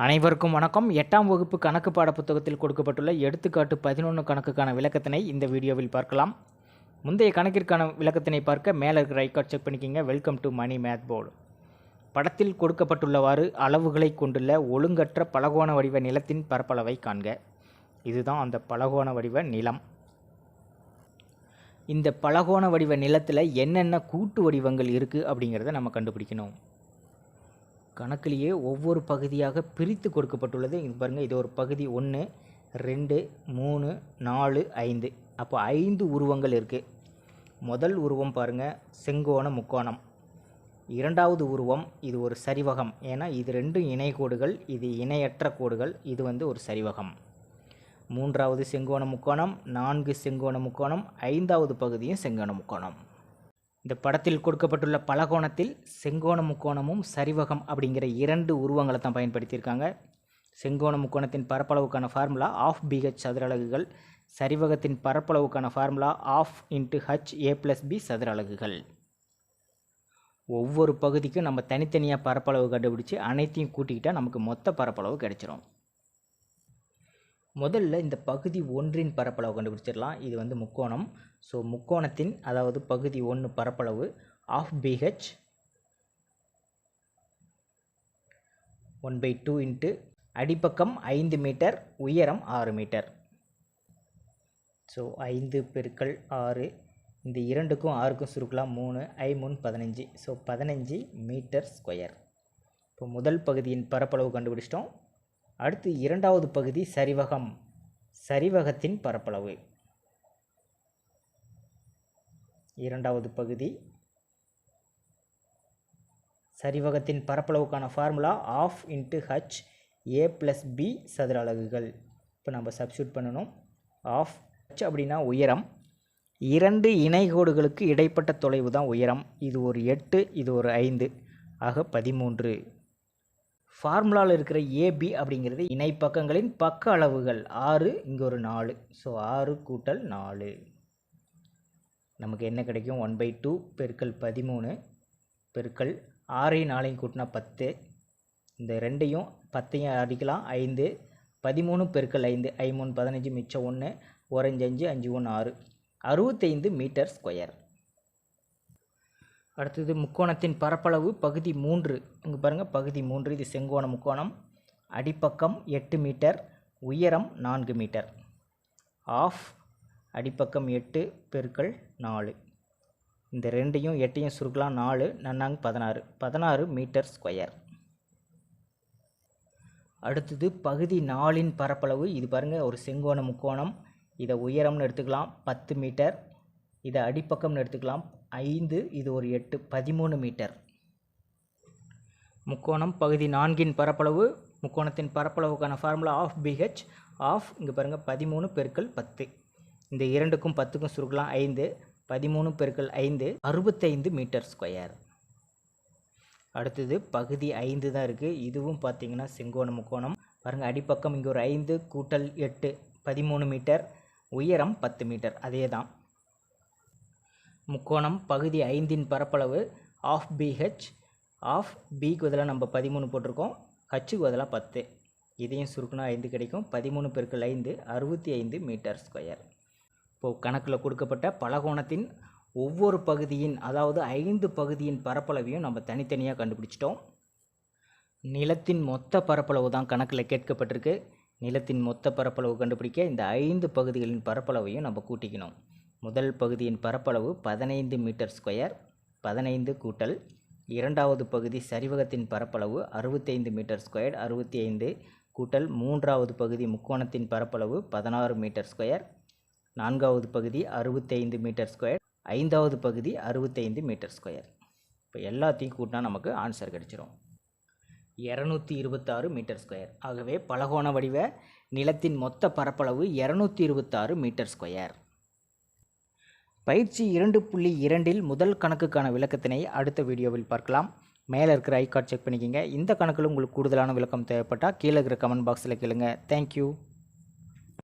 அனைவருக்கும் வணக்கம். 8ஆம் வகுப்பு கணக்கு பாட புத்தகத்தில் கொடுக்கப்பட்டுள்ள எடுத்துக்காட்டு 11 கணக்குக்கான விளக்கத்தினை இந்த வீடியோவில் பார்க்கலாம். முந்தைய கணக்கிற்கான விளக்கத்தினை பார்க்க மேலே இருக்கிற ஐகார்ட் செக் பண்ணிக்கிங்க. Welcome to Mani math board. படத்தில் கொடுக்கப்பட்டுள்ளவாறு அளவுகளை கொண்டுள்ள ஒழுங்கற்ற பலகோண வடிவ நிலத்தின் பரப்பளவை காண்க. இதுதான் அந்த பலகோண வடிவ நிலம். இந்த பலகோண வடிவ நிலத்தில் என்னென்ன கூட்டு வடிவங்கள் இருக்குது அப்படிங்கிறத நம்ம கண்டுபிடிக்கணும். கணக்கிலேயே ஒவ்வொரு பகுதியாக பிரித்து கொடுக்கப்பட்டுள்ளது. இங்கே பாருங்கள், இது ஒரு பகுதி 1, 2, 3, 4, 5. அப்போ 5 உருவங்கள் இருக்குது. முதல் உருவம் பாருங்கள், செங்கோண முக்கோணம். இரண்டாவது உருவம் இது ஒரு சரிவகம், ஏன்னா இது 2 இணை கோடுகள், இது இணையற்ற கோடுகள், இது ஒரு சரிவகம். மூன்றாவது செங்கோண முக்கோணம், 4 செங்கோண முக்கோணம், 5வது பகுதியும் செங்கோண முக்கோணம். இந்த படத்தில் கொடுக்கப்பட்டுள்ள பலகோணத்தில் செங்கோண முக்கோணமும் சரிவகம் அப்படிங்கிற 2 உருவங்களை தான் பயன்படுத்தியிருக்காங்க. செங்கோண முக்கோணத்தின் பரப்பளவுக்கான ஃபார்முலா ½ BH சதுர அலகுகள், சரிவகத்தின் பரப்பளவுக்கான ஃபார்முலா ½ × HA+B சதுர அலகுகள். ஒவ்வொரு பகுதிக்கும் நம்ம தனித்தனியாக பரப்பளவு கண்டுபிடிச்சி அனைத்தையும் கூட்டிக்கிட்டால் நமக்கு மொத்த பரப்பளவு கிடைச்சிரும். முதல்ல இந்த பகுதி 1இன் பரப்பளவு கண்டுபிடிச்சிடலாம். இது முக்கோணம். ஸோ முக்கோணத்தின் அதாவது பகுதி 1 பரப்பளவு ½ BH 1/2 × அடிப்பக்கம் 5 மீட்டர், உயரம் 6 மீட்டர். ஸோ 5 × 6, இந்த 2க்கும் 6க்கும் சுருக்கலாம் 3, 5 × 3 15. So 15 metre square. இப்போ முதல் பகுதியின் பரப்பளவு கண்டுபிடிச்சிட்டோம். அடுத்து இரண்டாவது பகுதி சரிவகம். சரிவகத்தின் பரப்பளவு, இரண்டாவது பகுதி சரிவகத்தின் பரப்பளவுக்கான ஃபார்முலா ½ × HA+B சதுர அலகுகள். இப்போ நம்ம சப்ஸ்டியூட் பண்ணணும். ½ H அப்படின்னா உயரம். 2 இணைகோடுகளுக்கு இடைப்பட்ட தொலைவு தான் உயரம். இது ஒரு 8, இது ஒரு 5, ஆக 13. ஃபார்முலாவில் இருக்கிற AB அப்படிங்கிறது இணைப்பக்கங்களின் பக்க அளவுகள் 6, இங்கே ஒரு 4. ஸோ 6 × 4 நமக்கு என்ன கிடைக்கும்? 1/2 × 13 × 6ஐயும் 4ஐயும் கூட்டினா 10. இந்த 2ஐயும் 10ஐயும் அடிக்கலாம் 5. 13 × 5, 5 × 3 15, மிச்சம் 1, 1 5 5, 5 1 6, 65 மீட்டர் ஸ்கொயர். அடுத்தது முக்கோணத்தின் பரப்பளவு பகுதி 3. இங்கே பாருங்கள், பகுதி 3 இது செங்கோண முக்கோணம். அடிப்பக்கம் 8 மீட்டர், உயரம் 4 மீட்டர். ½ அடிப்பக்கம் 8 × 4. இந்த 2ஐயும் 8ஐயும் சுருக்கலாம் 4, 4 16 மீட்டர் ஸ்கொயர். அடுத்தது பகுதி 4இன் பரப்பளவு. இது பாருங்கள், ஒரு செங்கோண முக்கோணம். இதை உயரம்னு எடுத்துக்கலாம் 10 மீட்டர், இதை அடிப்பக்கம்னு எடுத்துக்கலாம் 5, இது ஒரு 8, 13 மீட்டர். முக்கோணம் பகுதி 4இன் பரப்பளவு. முக்கோணத்தின் பரப்பளவுக்கான ஃபார்முலா ½ BH. இங்கே பாருங்கள், 13 × 10. இந்த 2க்கும் 10க்கும் சுருக்கலாம் 5, 13 × 5, 65 மீட்டர் ஸ்கொயர். அடுத்தது பகுதி 5 தான் இருக்குது. இதுவும் பார்த்திங்கன்னா செங்கோண முக்கோணம். பாருங்கள், அடிப்பக்கம் இங்கே ஒரு 5 × 8 13 மீட்டர், உயரம் 10 மீட்டர். அதே தான். முக்கோணம் பகுதி 5இன் பரப்பளவு ½ BH. Bக்கு பதிலாக நம்ம 13 போட்டிருக்கோம், Hக்கு பதிலாக 10. இதையும் சுருக்குனா 5 கிடைக்கும். 13 × 5, 65 மீட்டர் ஸ்கொயர். இப்போது கணக்கில் கொடுக்கப்பட்ட பலகோணத்தின் ஒவ்வொரு பகுதியின் அதாவது 5 பகுதியின் பரப்பளவையும் நம்ம தனித்தனியாக கண்டுபிடிச்சிட்டோம். நிலத்தின் மொத்த பரப்பளவு தான் கணக்கில் கேட்கப்பட்டிருக்கு. நிலத்தின் மொத்த பரப்பளவு கண்டுபிடிக்க இந்த 5 பகுதிகளின் பரப்பளவையும் நம்ம கூட்டிக்கணும். முதல் பகுதியின் பரப்பளவு 15 மீட்டர் ஸ்கொயர். 15 கூட்டல் இரண்டாவது பகுதி சரிவகத்தின் பரப்பளவு 65 மீட்டர் ஸ்கொயர். 65 கூட்டல் மூன்றாவது பகுதி முக்கோணத்தின் பரப்பளவு 16 மீட்டர் ஸ்கொயர். நான்காவது பகுதி 65 மீட்டர் ஸ்கொயர். 5வது பகுதி 65 மீட்டர் ஸ்கொயர். இப்போ எல்லாத்தையும் கூட்டினா நமக்கு ஆன்சர் கிடைச்சிரும் 226 மீட்டர் ஸ்கொயர். ஆகவே பலகோண வடிவ நிலத்தின் மொத்த பரப்பளவு 226 மீட்டர் ஸ்கொயர். பயிற்சி 2.2இல் முதல் கணக்குக்கான விளக்கத்தினை அடுத்த வீடியோவில் பார்க்கலாம். மேலே இருக்கிற ஐகார்ட் செக் பண்ணிக்கிங்க. இந்த கணக்கில் உங்களுக்கு கூடுதலான விளக்கம் தேவைப்பட்டால் கீழே இருக்கிற கமெண்ட் பாக்ஸில் கேளுங்க. தேங்க்யூ.